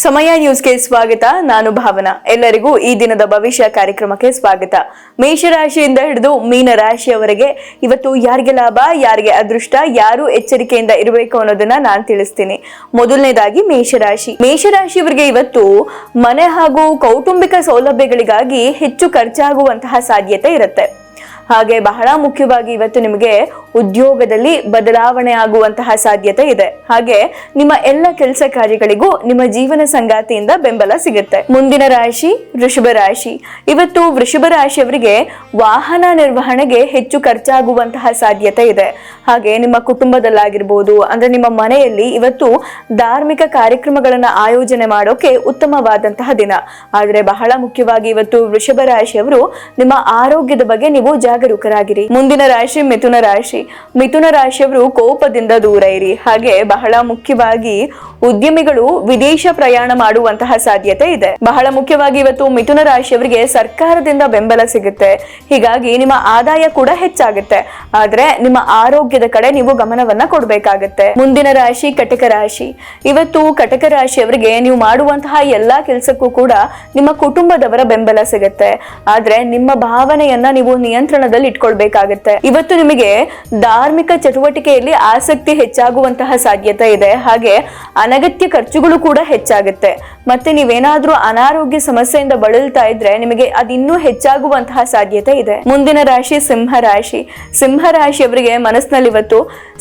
ಸಮಯ ನ್ಯೂಸ್ಗೆ ಸ್ವಾಗತ. ನಾನು ಭಾವನಾ. ಎಲ್ಲರಿಗೂ ಈ ದಿನದ ಭವಿಷ್ಯ ಕಾರ್ಯಕ್ರಮಕ್ಕೆ ಸ್ವಾಗತ. ಮೇಷರಾಶಿಯಿಂದ ಹಿಡಿದು ಮೀನ ರಾಶಿಯವರೆಗೆ ಇವತ್ತು ಯಾರಿಗೆ ಲಾಭ, ಯಾರಿಗೆ ಅದೃಷ್ಟ, ಯಾರು ಎಚ್ಚರಿಕೆಯಿಂದ ಇರಬೇಕು ಅನ್ನೋದನ್ನ ನಾನು ತಿಳಿಸ್ತೀನಿ. ಮೊದಲನೇದಾಗಿ ಮೇಷರಾಶಿಯವರಿಗೆ ಇವತ್ತು ಮನೆ ಹಾಗೂ ಕೌಟುಂಬಿಕ ಸೌಲಭ್ಯಗಳಿಗಾಗಿ ಹೆಚ್ಚು ಖರ್ಚಾಗುವಂತಹ ಸಾಧ್ಯತೆ ಇರುತ್ತೆ. ಹಾಗೆ ಬಹಳ ಮುಖ್ಯವಾಗಿ ಇವತ್ತು ನಿಮಗೆ ಉದ್ಯೋಗದಲ್ಲಿ ಬದಲಾವಣೆ ಆಗುವಂತಹ ಸಾಧ್ಯತೆ ಇದೆ. ಹಾಗೆ ನಿಮ್ಮ ಎಲ್ಲ ಕೆಲಸ ಕಾರ್ಯಗಳಿಗೂ ನಿಮ್ಮ ಜೀವನ ಸಂಗಾತಿಯಿಂದ ಬೆಂಬಲ ಸಿಗುತ್ತೆ. ಮುಂದಿನ ರಾಶಿ ವೃಷಭ ರಾಶಿ. ಇವತ್ತು ವೃಷಭ ರಾಶಿಯವರಿಗೆ ವಾಹನ ನಿರ್ವಹಣೆಗೆ ಹೆಚ್ಚು ಖರ್ಚಾಗುವಂತಹ ಸಾಧ್ಯತೆ ಇದೆ. ಹಾಗೆ ನಿಮ್ಮ ಕುಟುಂಬದಲ್ಲಾಗಿರ್ಬೋದು, ಅಂದ್ರೆ ನಿಮ್ಮ ಮನೆಯಲ್ಲಿ ಇವತ್ತು ಧಾರ್ಮಿಕ ಕಾರ್ಯಕ್ರಮಗಳನ್ನ ಆಯೋಜನೆ ಮಾಡೋಕೆ ಉತ್ತಮವಾದಂತಹ ದಿನ. ಆದ್ರೆ ಬಹಳ ಮುಖ್ಯವಾಗಿ ಇವತ್ತು ವೃಷಭ ರಾಶಿಯವರು ನಿಮ್ಮ ಆರೋಗ್ಯದ ಬಗ್ಗೆ ನೀವು ಜಾಗರೂಕರಾಗಿರಿ. ಮುಂದಿನ ರಾಶಿ ಮಿಥುನ ರಾಶಿಯವರು ಕೋಪದಿಂದ ದೂರ ಇರಿ. ಹಾಗೆ ಬಹಳ ಮುಖ್ಯವಾಗಿ ಉದ್ಯಮಿಗಳು ವಿದೇಶ ಪ್ರಯಾಣ ಮಾಡುವಂತಹ ಸಾಧ್ಯತೆ ಇದೆ. ಬಹಳ ಮುಖ್ಯವಾಗಿ ಇವತ್ತು ಮಿಥುನ ರಾಶಿಯವರಿಗೆ ಸರ್ಕಾರದಿಂದ ಬೆಂಬಲ ಸಿಗುತ್ತೆ. ಹೀಗಾಗಿ ನಿಮ್ಮ ಆದಾಯ ಕೂಡ ಹೆಚ್ಚಾಗುತ್ತೆ. ಆದ್ರೆ ನಿಮ್ಮ ಆರೋಗ್ಯದ ಕಡೆ ನೀವು ಗಮನವನ್ನ ಕೊಡಬೇಕಾಗತ್ತೆ. ಮುಂದಿನ ರಾಶಿ ಕಟಕ ರಾಶಿ. ಇವತ್ತು ಕಟಕ ರಾಶಿಯವರಿಗೆ ನೀವು ಮಾಡುವಂತಹ ಎಲ್ಲಾ ಕೆಲಸಕ್ಕೂ ಕೂಡ ನಿಮ್ಮ ಕುಟುಂಬದವರ ಬೆಂಬಲ ಸಿಗುತ್ತೆ. ಆದ್ರೆ ನಿಮ್ಮ ಭಾವನೆಯನ್ನ ನೀವು ನಿಯಂತ್ರಣದಲ್ಲಿ ಇಟ್ಕೊಳ್ಬೇಕಾಗತ್ತೆ. ಇವತ್ತು ನಿಮಗೆ ಧಾರ್ಮಿಕ ಚಟುವಟಿಕೆಯಲ್ಲಿ ಆಸಕ್ತಿ ಹೆಚ್ಚಾಗುವಂತಹ ಸಾಧ್ಯತೆ ಇದೆ. ಹಾಗೆ ಅನಗತ್ಯ ಖರ್ಚುಗಳು ಕೂಡ ಹೆಚ್ಚಾಗುತ್ತೆ. ಮತ್ತೆ ನೀವೇನಾದ್ರೂ ಅನಾರೋಗ್ಯ ಸಮಸ್ಯೆಯಿಂದ ಬಳಲ್ತಾ ಇದ್ರೆ ನಿಮಗೆ ಅದಿನ್ನೂ ಹೆಚ್ಚಾಗುವಂತಹ ಸಾಧ್ಯತೆ ಇದೆ. ಮುಂದಿನ ರಾಶಿ ಸಿಂಹ ರಾಶಿಯವರಿಗೆ ಮನಸ್ಸಿನಲ್ಲಿ ಇವತ್ತು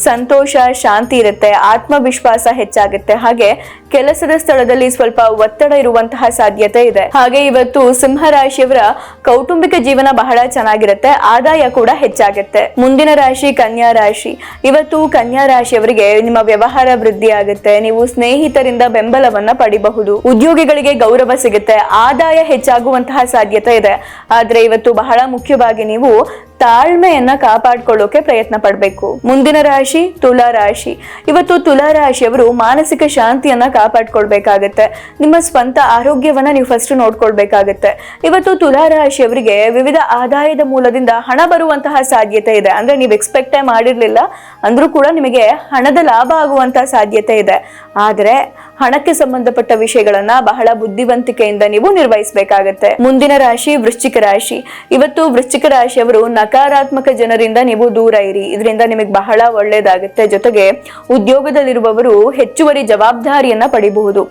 ಸಂತೋಷ, ಶಾಂತಿ ಇರುತ್ತೆ. ಆತ್ಮವಿಶ್ವಾಸ ಹೆಚ್ಚಾಗುತ್ತೆ. ಹಾಗೆ ಕೆಲಸದ ಸ್ಥಳದಲ್ಲಿ ಸ್ವಲ್ಪ ಒತ್ತಡ ಇರುವಂತಹ ಸಾಧ್ಯತೆ ಇದೆ. ಹಾಗೆ ಇವತ್ತು ಸಿಂಹ ರಾಶಿಯವರ ಕೌಟುಂಬಿಕ ಜೀವನ ಬಹಳ ಚೆನ್ನಾಗಿರುತ್ತೆ. ಆದಾಯ ಕೂಡ ಹೆಚ್ಚಾಗುತ್ತೆ. ಮುಂದಿನ ರಾಶಿ ಕನ್ಯಾ ರಾಶಿ. ಇವತ್ತು ಕನ್ಯಾ ರಾಶಿಯವರಿಗೆ ನಿಮ್ಮ ವ್ಯವಹಾರ ವೃದ್ಧಿ ಆಗುತ್ತೆ. ನೀವು ಸ್ನೇಹಿತರಿಂದ ಬೆಂಬಲವನ್ನ ಪಡಿಬಹುದು. ಉದ್ಯೋಗಿಗಳಿಗೆ ಗೌರವ ಸಿಗುತ್ತೆ. ಆದಾಯ ಹೆಚ್ಚಾಗುವಂತಹ ಸಾಧ್ಯತೆ ಇದೆ. ಆದ್ರೆ ಇವತ್ತು ಬಹಳ ಮುಖ್ಯವಾಗಿ ನೀವು ತಾಳ್ಮೆಯನ್ನ ಕಾಪಾಡ್ಕೊಳ್ಳೋಕೆ ಪ್ರಯತ್ನ ಪಡಬೇಕು. ಮುಂದಿನ ರಾಶಿ ತುಲಾ ರಾಶಿ. ಇವತ್ತು ತುಲಾ ರಾಶಿಯವರು ಮಾನಸಿಕ ಶಾಂತಿಯನ್ನ ಕಾಪಾಡ್ಕೊಳ್ಬೇಕಾಗತ್ತೆ. ನಿಮ್ಮ ಸ್ವಂತ ಆರೋಗ್ಯವನ್ನ ನೀವು ಫಸ್ಟ್ ನೋಡ್ಕೊಳ್ಬೇಕಾಗತ್ತೆ. ಇವತ್ತು ತುಲಾ ರಾಶಿಯವರಿಗೆ ವಿವಿಧ ಆದಾಯದ ಮೂಲದಿಂದ ಹಣ ಬರುವಂತಹ ಸಾಧ್ಯತೆ ಇದೆ. ಅಂದ್ರೆ ನೀವು ಎಕ್ಸ್ಪೆಕ್ಟೇ ಮಾಡಿರ್ಲಿಲ್ಲ ಅಂದ್ರೂ ಕೂಡ ನಿಮಗೆ ಹಣದ ಲಾಭ ಆಗುವಂತಹ ಸಾಧ್ಯತೆ ಇದೆ. ಆದ್ರೆ ಹಣಕ್ಕೆ ಸಂಬಂಧಪಟ್ಟ ವಿಷಯಗಳನ್ನ ಬಹಳ ಬುದ್ಧಿವಂತಿಕೆಯಿಂದ ನೀವು ನಿರ್ವಹಿಸಬೇಕಾಗತ್ತೆ. ಮುಂದಿನ ರಾಶಿ ವೃಶ್ಚಿಕ ರಾಶಿ. ಇವತ್ತು ವೃಶ್ಚಿಕ ರಾಶಿಯವರು ನಕಾರಾತ್ಮಕ ಜನರಿಂದ ನೀವು ದೂರ ಇರಿ. ಇದರಿಂದ ನಿಮಗೆ ಬಹಳ ಒಳ್ಳೇದಾಗುತ್ತೆ. ಜೊತೆಗೆ ಉದ್ಯೋಗದಲ್ಲಿರುವವರು ಹೆಚ್ಚುವರಿ ಜವಾಬ್ದಾರಿಯನ್ನ ಪಡಿಬಹುದು.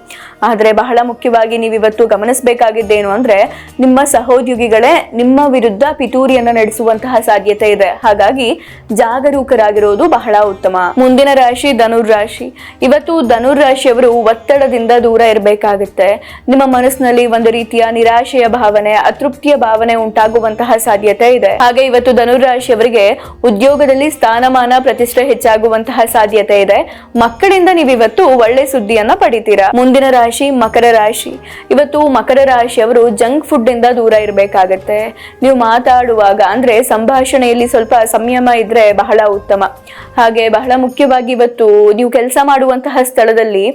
ಆದ್ರೆ ಬಹಳ ಮುಖ್ಯವಾಗಿ ನೀವು ಇವತ್ತು ಗಮನಿಸಬೇಕಾಗಿದ್ದೇನು ಅಂದ್ರೆ ನಿಮ್ಮ ಸಹೋದ್ಯೋಗಿಗಳೇ ನಿಮ್ಮ ವಿರುದ್ಧ ಪಿತೂರಿಯನ್ನ ನಡೆಸುವಂತಹ ಸಾಧ್ಯತೆ ಇದೆ. ಹಾಗಾಗಿ ಜಾಗರೂಕರಾಗಿರೋದು ಬಹಳ ಉತ್ತಮ. ಮುಂದಿನ ರಾಶಿ ಧನುರ್ರಾಶಿ. ಇವತ್ತು ಧನುರ್ರಾಶಿಯವರು ಒತ್ತಡದಿಂದ ದೂರ ಇರಬೇಕಾಗುತ್ತೆ. ನಿಮ್ಮ ಮನಸ್ಸಿನಲ್ಲಿ ಒಂದು ರೀತಿಯ ನಿರಾಶೆಯ ಭಾವನೆ, ಅತೃಪ್ತಿಯ ಭಾವನೆ ಉಂಟಾಗುವಂತಹ ಸಾಧ್ಯತೆ ಇದೆ. ಹಾಗೆ ಇವತ್ತು ಧನುರಾಶಿಯವರಿಗೆ ಉದ್ಯೋಗದಲ್ಲಿ ಸ್ಥಾನಮಾನ, ಪ್ರತಿಷ್ಠೆ ಹೆಚ್ಚಾಗುವಂತಹ ಸಾಧ್ಯತೆ ಇದೆ. ಮಕ್ಕಳಿಂದ ನೀವು ಇವತ್ತು ಒಳ್ಳೆ ಸುದ್ದಿಯನ್ನ ಪಡಿತೀರಾ. ಮುಂದಿನ ರಾಶಿ ಮಕರ ರಾಶಿ. ಇವತ್ತು ಮಕರ ರಾಶಿಯವರು ಜಂಕ್ ಫುಡ್ ಇಂದ ದೂರ ಇರಬೇಕಾಗತ್ತೆ. ನೀವು ಮಾತಾಡುವಾಗ ಅಂದ್ರೆ ಸಂಭಾಷಣೆಯಲ್ಲಿ ಸ್ವಲ್ಪ ಸಂಯಮ ಇದ್ರೆ ಬಹಳ ಉತ್ತಮ. ಹಾಗೆ ಬಹಳ ಮುಖ್ಯವಾಗಿ ಇವತ್ತು ನೀವು ಕೆಲಸ ಮಾಡುವಂತಹ ಸ್ಥಳದಲ್ಲಿ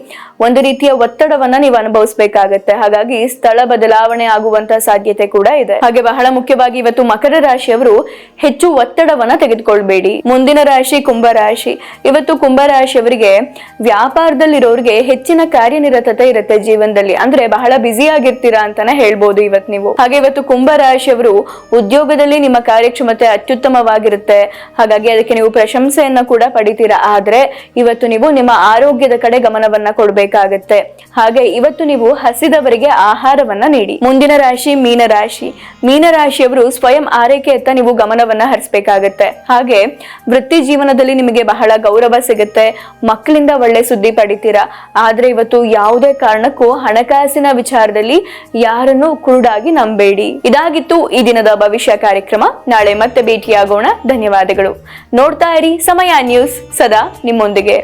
ಒಂದು ರೀತಿಯ ಒತ್ತಡವನ್ನ ನೀವು ಅನುಭವಿಸಬೇಕಾಗತ್ತೆ. ಹಾಗಾಗಿ ಸ್ಥಳ ಬದಲಾವಣೆ ಆಗುವಂತಹ ಸಾಧ್ಯತೆ ಕೂಡ ಇದೆ. ಹಾಗೆ ಬಹಳ ಮುಖ್ಯವಾಗಿ ಇವತ್ತು ಮಕರ ರಾಶಿಯವರು ಹೆಚ್ಚು ಒತ್ತಡವನ್ನ ತೆಗೆದುಕೊಳ್ಬೇಡಿ. ಮುಂದಿನ ರಾಶಿ ಕುಂಭರಾಶಿ. ಇವತ್ತು ಕುಂಭರಾಶಿಯವರಿಗೆ ವ್ಯಾಪಾರದಲ್ಲಿರೋರಿಗೆ ಹೆಚ್ಚಿನ ಕಾರ್ಯನಿರತತೆ ಇರುತ್ತೆ ಜೀವನದಲ್ಲಿ. ಅಂದ್ರೆ ಬಹಳ ಬ್ಯುಸಿ ಆಗಿರ್ತೀರಾ ಅಂತಾನೆ ಹೇಳ್ಬೋದು ಇವತ್ತು ನೀವು. ಹಾಗೆ ಇವತ್ತು ಕುಂಭರಾಶಿಯವರು ಉದ್ಯೋಗದಲ್ಲಿ ನಿಮ್ಮ ಕಾರ್ಯಕ್ಷಮತೆ ಅತ್ಯುತ್ತಮವಾಗಿರುತ್ತೆ. ಹಾಗಾಗಿ ಅದಕ್ಕೆ ನೀವು ಪ್ರಶಂಸೆಯನ್ನ ಕೂಡ ಪಡಿತೀರಾ. ಆದ್ರೆ ಇವತ್ತು ನೀವು ನಿಮ್ಮ ಆರೋಗ್ಯದ ಕಡೆ ಗಮನವನ್ನ ಕೊಡ್ಬೇಕಾಗತ್ತೆ. ಹಾಗೆ ಇವತ್ತು ನೀವು ಹಸಿದವರಿಗೆ ಆಹಾರವನ್ನ ನೀಡಿ. ಮುಂದಿನ ರಾಶಿ ಮೀನರಾಶಿಯವರು ಸ್ವಯಂ ಆರೈಕೆಯತ್ತ ನೀವು ಗಮನವನ್ನ ಹರಿಸಬೇಕಾಗತ್ತೆ. ಹಾಗೆ ವೃತ್ತಿ ಜೀವನದಲ್ಲಿ ನಿಮಗೆ ಬಹಳ ಗೌರವ ಸಿಗುತ್ತೆ. ಮಕ್ಕಳಿಂದ ಒಳ್ಳೆ ಸುದ್ದಿ ಪಡಿತೀರಾ. ಆದ್ರೆ ಇವತ್ತು ಯಾವುದೇ ಕಾರಣಕ್ಕೂ ಹಣಕಾಸಿನ ವಿಚಾರದಲ್ಲಿ ಯಾರನ್ನು ಕುರುಡಾಗಿ ನಂಬೇಡಿ. ಇದಾಗಿತ್ತು ಈ ದಿನದ ಭವಿಷ್ಯ ಕಾರ್ಯಕ್ರಮ. ನಾಳೆ ಮತ್ತೆ ಭೇಟಿಯಾಗೋಣ. ಧನ್ಯವಾದಗಳು. ನೋಡ್ತಾ ಇರಿ ಸಮಯ ನ್ಯೂಸ್, ಸದಾ ನಿಮ್ಮೊಂದಿಗೆ.